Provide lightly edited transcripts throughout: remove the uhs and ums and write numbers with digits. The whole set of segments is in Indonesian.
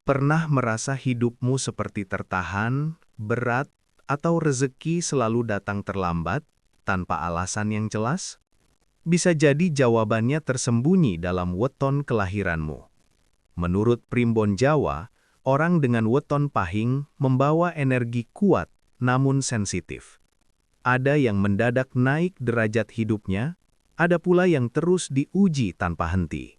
Pernah merasa hidupmu seperti tertahan, berat, atau rezeki selalu datang terlambat, tanpa alasan yang jelas? Bisa jadi jawabannya tersembunyi dalam weton kelahiranmu. Menurut Primbon Jawa, orang dengan weton pahing membawa energi kuat namun sensitif. Ada yang mendadak naik derajat hidupnya, ada pula yang terus diuji tanpa henti.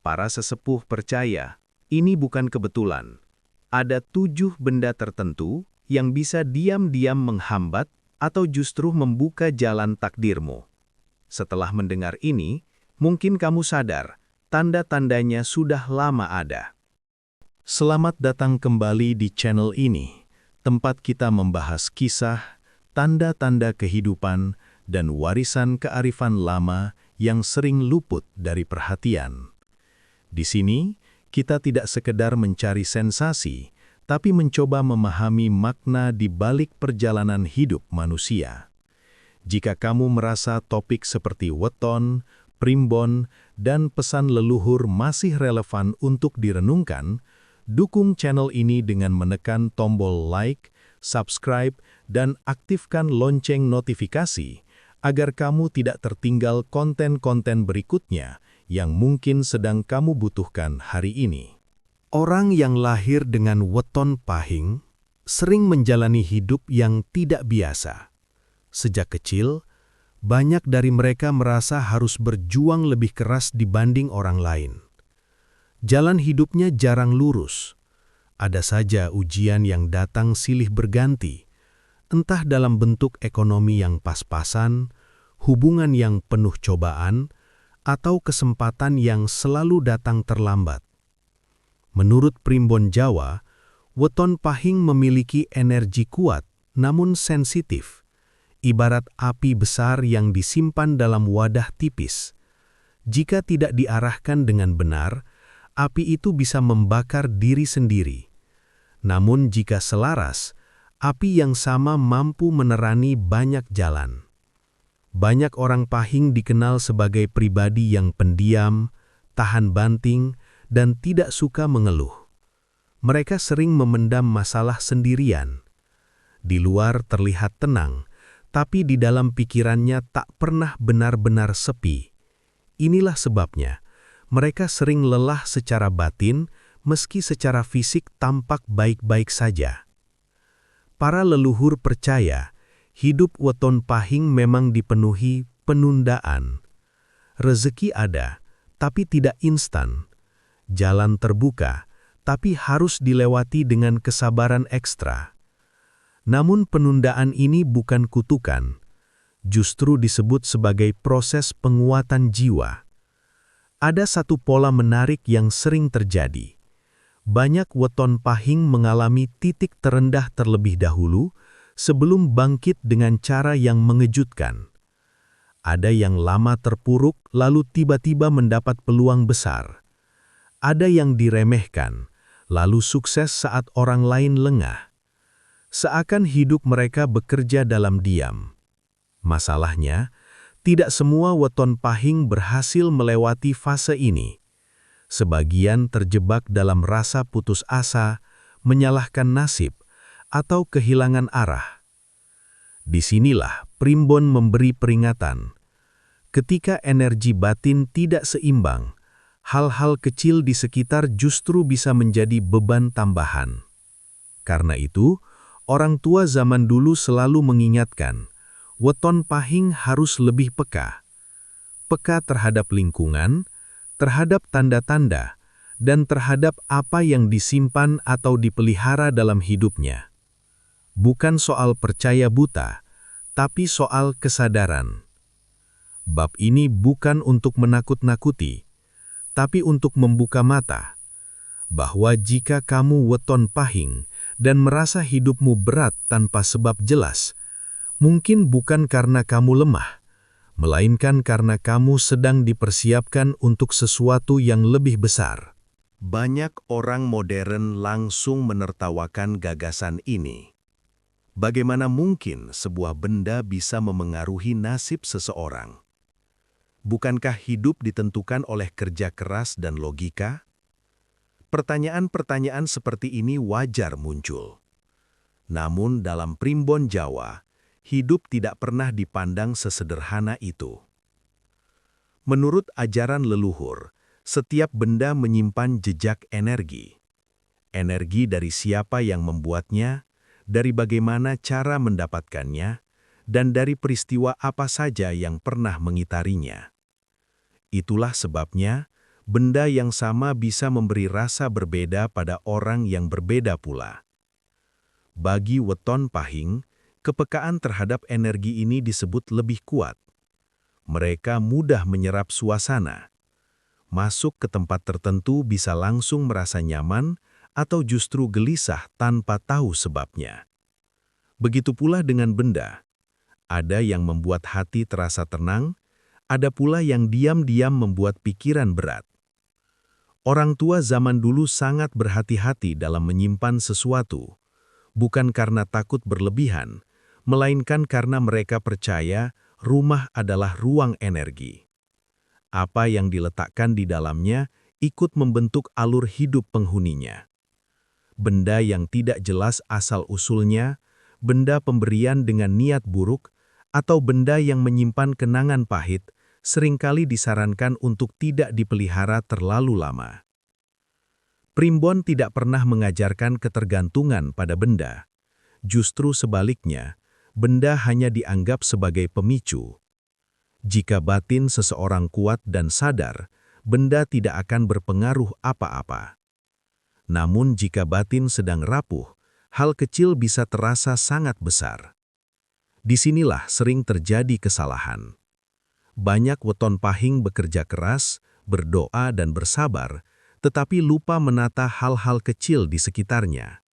Para sesepuh percaya, ini bukan kebetulan. Ada 7 benda tertentu yang bisa diam-diam menghambat atau justru membuka jalan takdirmu. Setelah mendengar ini, mungkin kamu sadar, tanda-tandanya sudah lama ada. Selamat datang kembali di channel ini, tempat kita membahas kisah, tanda-tanda kehidupan, dan warisan kearifan lama yang sering luput dari perhatian. Di sini, kita tidak sekedar mencari sensasi, tapi mencoba memahami makna di balik perjalanan hidup manusia. Jika kamu merasa topik seperti weton, primbon, dan pesan leluhur masih relevan untuk direnungkan, dukung channel ini dengan menekan tombol like, subscribe, dan aktifkan lonceng notifikasi agar kamu tidak tertinggal konten-konten berikutnya yang mungkin sedang kamu butuhkan hari ini. Orang yang lahir dengan weton pahing sering menjalani hidup yang tidak biasa. Sejak kecil, banyak dari mereka merasa harus berjuang lebih keras dibanding orang lain. Jalan hidupnya jarang lurus. Ada saja ujian yang datang silih berganti, entah dalam bentuk ekonomi yang pas-pasan, hubungan yang penuh cobaan, atau kesempatan yang selalu datang terlambat. Menurut Primbon Jawa, weton pahing memiliki energi kuat namun sensitif, ibarat api besar yang disimpan dalam wadah tipis. Jika tidak diarahkan dengan benar, api itu bisa membakar diri sendiri. Namun jika selaras, api yang sama mampu menerani banyak jalan. Banyak orang pahing dikenal sebagai pribadi yang pendiam, tahan banting, dan tidak suka mengeluh. Mereka sering memendam masalah sendirian. Di luar terlihat tenang, tapi di dalam pikirannya tak pernah benar-benar sepi. Inilah sebabnya, mereka sering lelah secara batin, meski secara fisik tampak baik-baik saja. Para leluhur percaya, hidup weton pahing memang dipenuhi penundaan. Rezeki ada, tapi tidak instan. Jalan terbuka, tapi harus dilewati dengan kesabaran ekstra. Namun penundaan ini bukan kutukan, justru disebut sebagai proses penguatan jiwa. Ada satu pola menarik yang sering terjadi. Banyak weton pahing mengalami titik terendah terlebih dahulu, sebelum bangkit dengan cara yang mengejutkan. Ada yang lama terpuruk lalu tiba-tiba mendapat peluang besar. Ada yang diremehkan, lalu sukses saat orang lain lengah. Seakan hidup mereka bekerja dalam diam. Masalahnya, tidak semua weton pahing berhasil melewati fase ini. Sebagian terjebak dalam rasa putus asa, menyalahkan nasib, atau kehilangan arah. Disinilah Primbon memberi peringatan. Ketika energi batin tidak seimbang, hal-hal kecil di sekitar justru bisa menjadi beban tambahan. Karena itu, orang tua zaman dulu selalu mengingatkan, weton pahing harus lebih peka. Peka terhadap lingkungan, terhadap tanda-tanda, dan terhadap apa yang disimpan atau dipelihara dalam hidupnya. Bukan soal percaya buta, tapi soal kesadaran. Bab ini bukan untuk menakut-nakuti, tapi untuk membuka mata, bahwa jika kamu weton pahing dan merasa hidupmu berat tanpa sebab jelas, mungkin bukan karena kamu lemah, melainkan karena kamu sedang dipersiapkan untuk sesuatu yang lebih besar. Banyak orang modern langsung menertawakan gagasan ini. Bagaimana mungkin sebuah benda bisa memengaruhi nasib seseorang? Bukankah hidup ditentukan oleh kerja keras dan logika? Pertanyaan-pertanyaan seperti ini wajar muncul. Namun dalam primbon Jawa, hidup tidak pernah dipandang sesederhana itu. Menurut ajaran leluhur, setiap benda menyimpan jejak energi. Energi dari siapa yang membuatnya, dari bagaimana cara mendapatkannya, dan dari peristiwa apa saja yang pernah mengitarinya. Itulah sebabnya, benda yang sama bisa memberi rasa berbeda pada orang yang berbeda pula. Bagi weton pahing, kepekaan terhadap energi ini disebut lebih kuat. Mereka mudah menyerap suasana. Masuk ke tempat tertentu bisa langsung merasa nyaman atau justru gelisah tanpa tahu sebabnya. Begitu pula dengan benda. Ada yang membuat hati terasa tenang, ada pula yang diam-diam membuat pikiran berat. Orang tua zaman dulu sangat berhati-hati dalam menyimpan sesuatu, bukan karena takut berlebihan, melainkan karena mereka percaya rumah adalah ruang energi. Apa yang diletakkan di dalamnya ikut membentuk alur hidup penghuninya. Benda yang tidak jelas asal-usulnya, benda pemberian dengan niat buruk, atau benda yang menyimpan kenangan pahit, seringkali disarankan untuk tidak dipelihara terlalu lama. Primbon tidak pernah mengajarkan ketergantungan pada benda. Justru sebaliknya, benda hanya dianggap sebagai pemicu. Jika batin seseorang kuat dan sadar, benda tidak akan berpengaruh apa-apa. Namun jika batin sedang rapuh, hal kecil bisa terasa sangat besar. Disinilah sering terjadi kesalahan. Banyak weton pahing bekerja keras, berdoa dan bersabar, tetapi lupa menata hal-hal kecil di sekitarnya.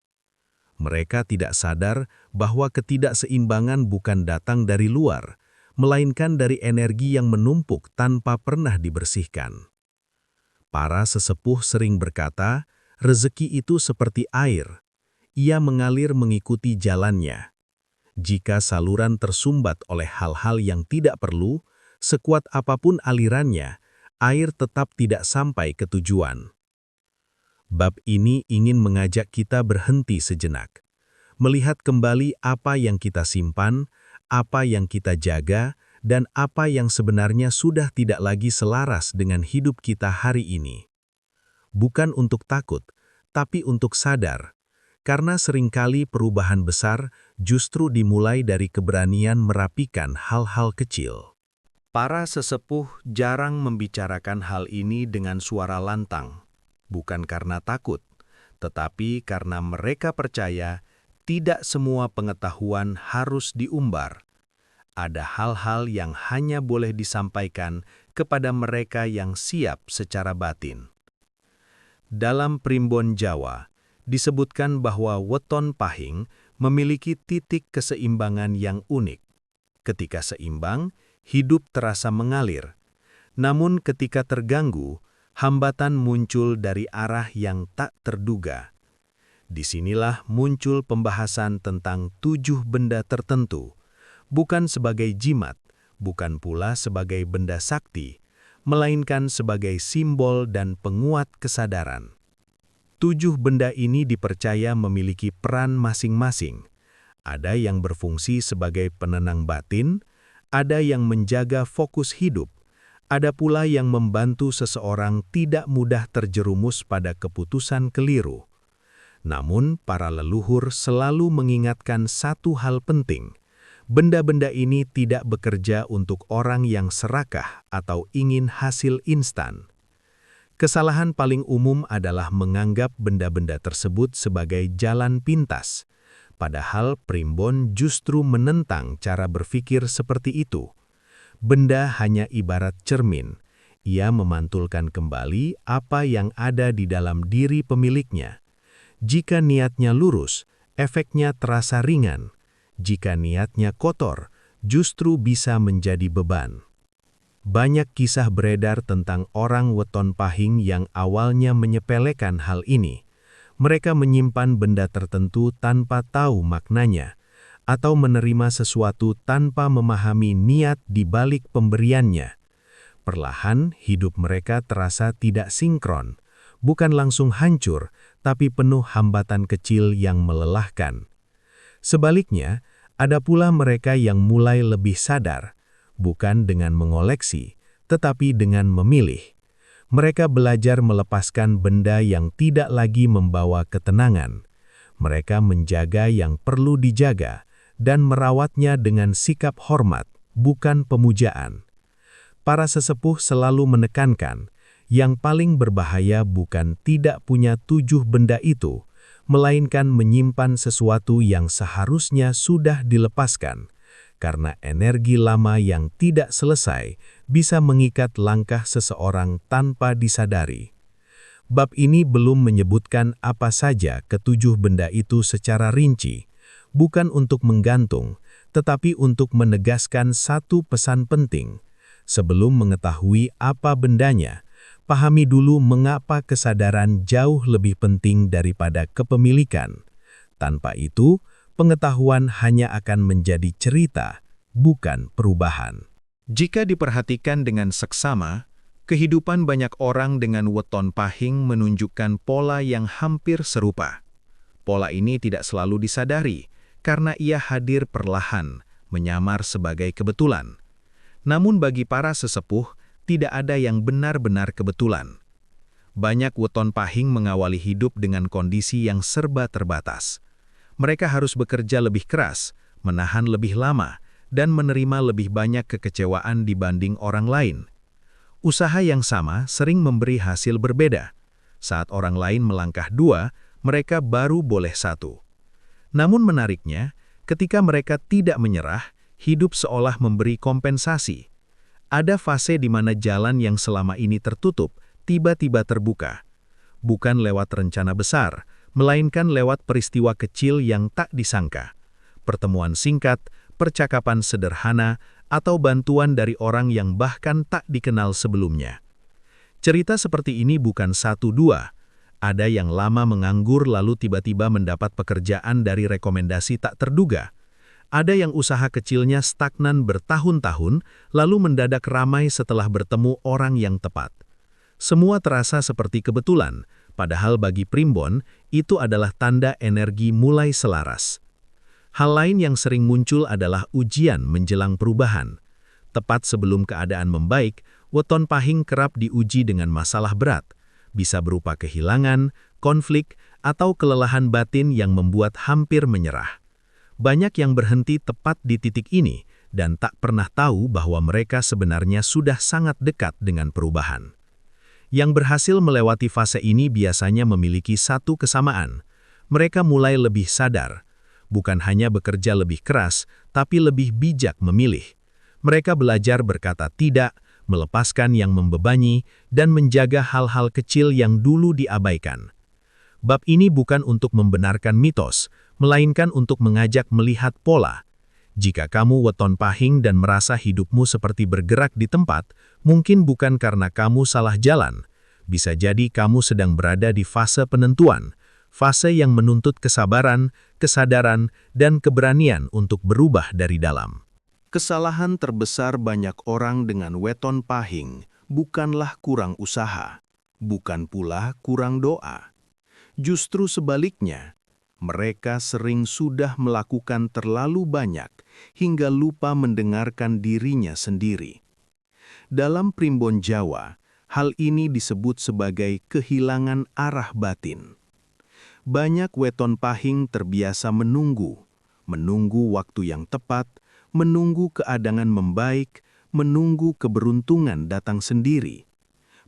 Mereka tidak sadar bahwa ketidakseimbangan bukan datang dari luar, melainkan dari energi yang menumpuk tanpa pernah dibersihkan. Para sesepuh sering berkata, rezeki itu seperti air. Ia mengalir mengikuti jalannya. Jika saluran tersumbat oleh hal-hal yang tidak perlu, sekuat apapun alirannya, air tetap tidak sampai ke tujuan. Bab ini ingin mengajak kita berhenti sejenak, melihat kembali apa yang kita simpan, apa yang kita jaga, dan apa yang sebenarnya sudah tidak lagi selaras dengan hidup kita hari ini. Bukan untuk takut, tapi untuk sadar, karena seringkali perubahan besar justru dimulai dari keberanian merapikan hal-hal kecil. Para sesepuh jarang membicarakan hal ini dengan suara lantang, bukan karena takut, tetapi karena mereka percaya tidak semua pengetahuan harus diumbar. Ada hal-hal yang hanya boleh disampaikan kepada mereka yang siap secara batin. Dalam primbon Jawa, disebutkan bahwa weton pahing memiliki titik keseimbangan yang unik. Ketika seimbang, hidup terasa mengalir. Namun ketika terganggu, hambatan muncul dari arah yang tak terduga. Disinilah muncul pembahasan tentang 7 benda tertentu, bukan sebagai jimat, bukan pula sebagai benda sakti, melainkan sebagai simbol dan penguat kesadaran. 7 benda ini dipercaya memiliki peran masing-masing. Ada yang berfungsi sebagai penenang batin, ada yang menjaga fokus hidup, ada pula yang membantu seseorang tidak mudah terjerumus pada keputusan keliru. Namun, para leluhur selalu mengingatkan satu hal penting. Benda-benda ini tidak bekerja untuk orang yang serakah atau ingin hasil instan. Kesalahan paling umum adalah menganggap benda-benda tersebut sebagai jalan pintas, padahal primbon justru menentang cara berpikir seperti itu. Benda hanya ibarat cermin, ia memantulkan kembali apa yang ada di dalam diri pemiliknya. Jika niatnya lurus, efeknya terasa ringan. Jika niatnya kotor, justru bisa menjadi beban. Banyak kisah beredar tentang orang weton pahing yang awalnya menyepelekan hal ini. Mereka menyimpan benda tertentu tanpa tahu maknanya, atau menerima sesuatu tanpa memahami niat di balik pemberiannya. Perlahan, hidup mereka terasa tidak sinkron. bukan langsung hancur, tapi penuh hambatan kecil yang melelahkan. Sebaliknya, ada pula mereka yang mulai lebih sadar, bukan dengan mengoleksi, tetapi dengan memilih. Mereka belajar melepaskan benda yang tidak lagi membawa ketenangan. Mereka menjaga yang perlu dijaga dan merawatnya dengan sikap hormat, bukan pemujaan. Para sesepuh selalu menekankan, yang paling berbahaya bukan tidak punya 7 benda itu, melainkan menyimpan sesuatu yang seharusnya sudah dilepaskan, karena energi lama yang tidak selesai bisa mengikat langkah seseorang tanpa disadari. Bab ini belum menyebutkan apa saja ketujuh benda itu secara rinci, bukan untuk menggantung, tetapi untuk menegaskan satu pesan penting. Sebelum mengetahui apa bendanya, pahami dulu mengapa kesadaran jauh lebih penting daripada kepemilikan. Tanpa itu, pengetahuan hanya akan menjadi cerita, bukan perubahan. Jika diperhatikan dengan seksama, kehidupan banyak orang dengan weton pahing menunjukkan pola yang hampir serupa. Pola ini tidak selalu disadari, karena ia hadir perlahan, menyamar sebagai kebetulan. Namun bagi para sesepuh, tidak ada yang benar-benar kebetulan. Banyak weton pahing mengawali hidup dengan kondisi yang serba terbatas. Mereka harus bekerja lebih keras, menahan lebih lama, dan menerima lebih banyak kekecewaan dibanding orang lain. Usaha yang sama sering memberi hasil berbeda. Saat orang lain melangkah 2, mereka baru boleh 1. Namun menariknya, ketika mereka tidak menyerah, hidup seolah memberi kompensasi. Ada fase di mana jalan yang selama ini tertutup, tiba-tiba terbuka. Bukan lewat rencana besar, melainkan lewat peristiwa kecil yang tak disangka. Pertemuan singkat, percakapan sederhana, atau bantuan dari orang yang bahkan tak dikenal sebelumnya. Cerita seperti ini bukan 1-2. Ada yang lama menganggur lalu tiba-tiba mendapat pekerjaan dari rekomendasi tak terduga. Ada yang usaha kecilnya stagnan bertahun-tahun, lalu mendadak ramai setelah bertemu orang yang tepat. Semua terasa seperti kebetulan, padahal bagi Primbon, itu adalah tanda energi mulai selaras. Hal lain yang sering muncul adalah ujian menjelang perubahan. Tepat sebelum keadaan membaik, weton pahing kerap diuji dengan masalah berat, bisa berupa kehilangan, konflik, atau kelelahan batin yang membuat hampir menyerah. Banyak yang berhenti tepat di titik ini dan tak pernah tahu bahwa mereka sebenarnya sudah sangat dekat dengan perubahan. Yang berhasil melewati fase ini biasanya memiliki satu kesamaan. Mereka mulai lebih sadar, bukan hanya bekerja lebih keras, tapi lebih bijak memilih. Mereka belajar berkata tidak, melepaskan yang membebani, dan menjaga hal-hal kecil yang dulu diabaikan. Bab ini bukan untuk membenarkan mitos, melainkan untuk mengajak melihat pola. Jika kamu weton pahing dan merasa hidupmu seperti bergerak di tempat, mungkin bukan karena kamu salah jalan. Bisa jadi kamu sedang berada di fase penentuan, fase yang menuntut kesabaran, kesadaran, dan keberanian untuk berubah dari dalam. Kesalahan terbesar banyak orang dengan weton pahing bukanlah kurang usaha, bukan pula kurang doa. Justru sebaliknya, mereka sering sudah melakukan terlalu banyak hingga lupa mendengarkan dirinya sendiri. Dalam Primbon Jawa, hal ini disebut sebagai kehilangan arah batin. Banyak weton pahing terbiasa menunggu waktu yang tepat, menunggu keadaan membaik, menunggu keberuntungan datang sendiri.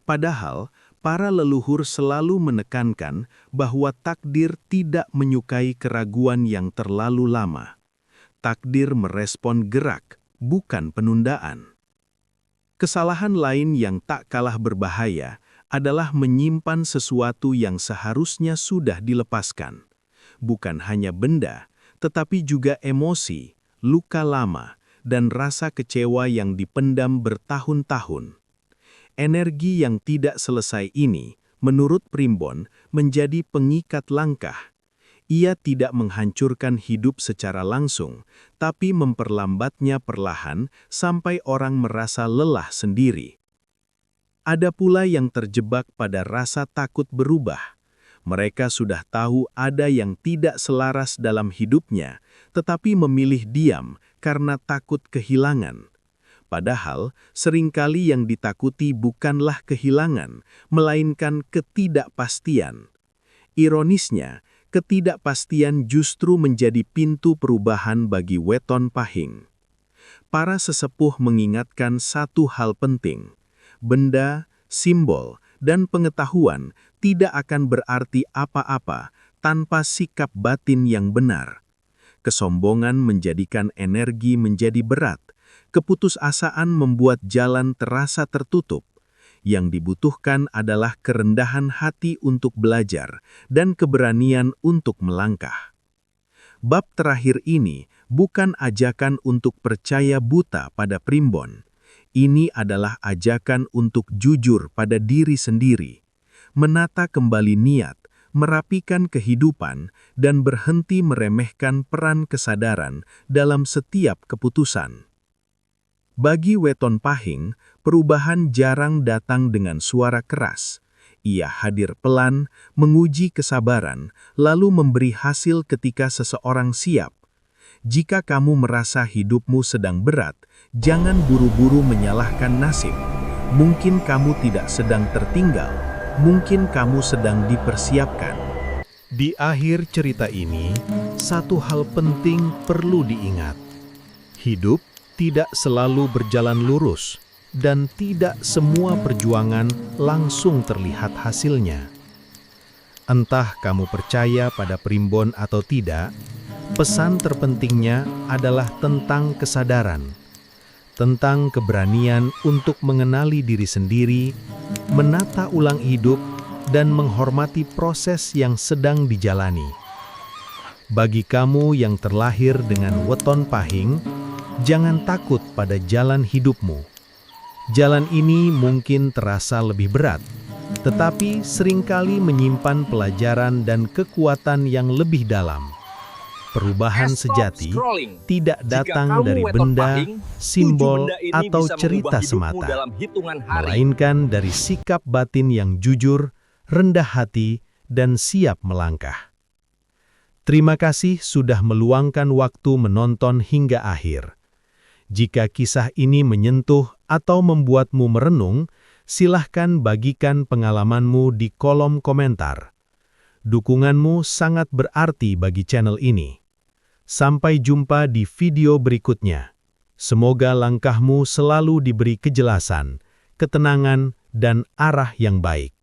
Padahal, para leluhur selalu menekankan bahwa takdir tidak menyukai keraguan yang terlalu lama. Takdir merespon gerak, bukan penundaan. Kesalahan lain yang tak kalah berbahaya adalah menyimpan sesuatu yang seharusnya sudah dilepaskan. Bukan hanya benda, tetapi juga emosi, luka lama, dan rasa kecewa yang dipendam bertahun-tahun. Energi yang tidak selesai ini, menurut Primbon, menjadi pengikat langkah. Ia tidak menghancurkan hidup secara langsung, tapi memperlambatnya perlahan sampai orang merasa lelah sendiri. Ada pula yang terjebak pada rasa takut berubah. Mereka sudah tahu ada yang tidak selaras dalam hidupnya, tetapi memilih diam karena takut kehilangan. Padahal, seringkali yang ditakuti bukanlah kehilangan, melainkan ketidakpastian. Ironisnya, ketidakpastian justru menjadi pintu perubahan bagi weton pahing. Para sesepuh mengingatkan satu hal penting. Benda, simbol, dan pengetahuan tidak akan berarti apa-apa tanpa sikap batin yang benar. Kesombongan menjadikan energi menjadi berat, keputusasaan membuat jalan terasa tertutup. Yang dibutuhkan adalah kerendahan hati untuk belajar dan keberanian untuk melangkah. Bab terakhir ini bukan ajakan untuk percaya buta pada primbon. Ini adalah ajakan untuk jujur pada diri sendiri, menata kembali niat, merapikan kehidupan, dan berhenti meremehkan peran kesadaran dalam setiap keputusan. Bagi weton pahing, perubahan jarang datang dengan suara keras. Ia hadir pelan, menguji kesabaran, lalu memberi hasil ketika seseorang siap. Jika kamu merasa hidupmu sedang berat, jangan buru-buru menyalahkan nasib. Mungkin kamu tidak sedang tertinggal, mungkin kamu sedang dipersiapkan. Di akhir cerita ini, satu hal penting perlu diingat. Hidup tidak selalu berjalan lurus, dan tidak semua perjuangan langsung terlihat hasilnya. Entah kamu percaya pada primbon atau tidak, pesan terpentingnya adalah tentang kesadaran, tentang keberanian untuk mengenali diri sendiri, menata ulang hidup, dan menghormati proses yang sedang dijalani. Bagi kamu yang terlahir dengan weton pahing, jangan takut pada jalan hidupmu. Jalan ini mungkin terasa lebih berat, tetapi seringkali menyimpan pelajaran dan kekuatan yang lebih dalam. Perubahan sejati tidak datang dari benda, simbol, atau cerita semata, melainkan dari sikap batin yang jujur, rendah hati, dan siap melangkah. Terima kasih sudah meluangkan waktu menonton hingga akhir. Jika kisah ini menyentuh atau membuatmu merenung, silahkan bagikan pengalamanmu di kolom komentar. Dukunganmu sangat berarti bagi channel ini. Sampai jumpa di video berikutnya. Semoga langkahmu selalu diberi kejelasan, ketenangan, dan arah yang baik.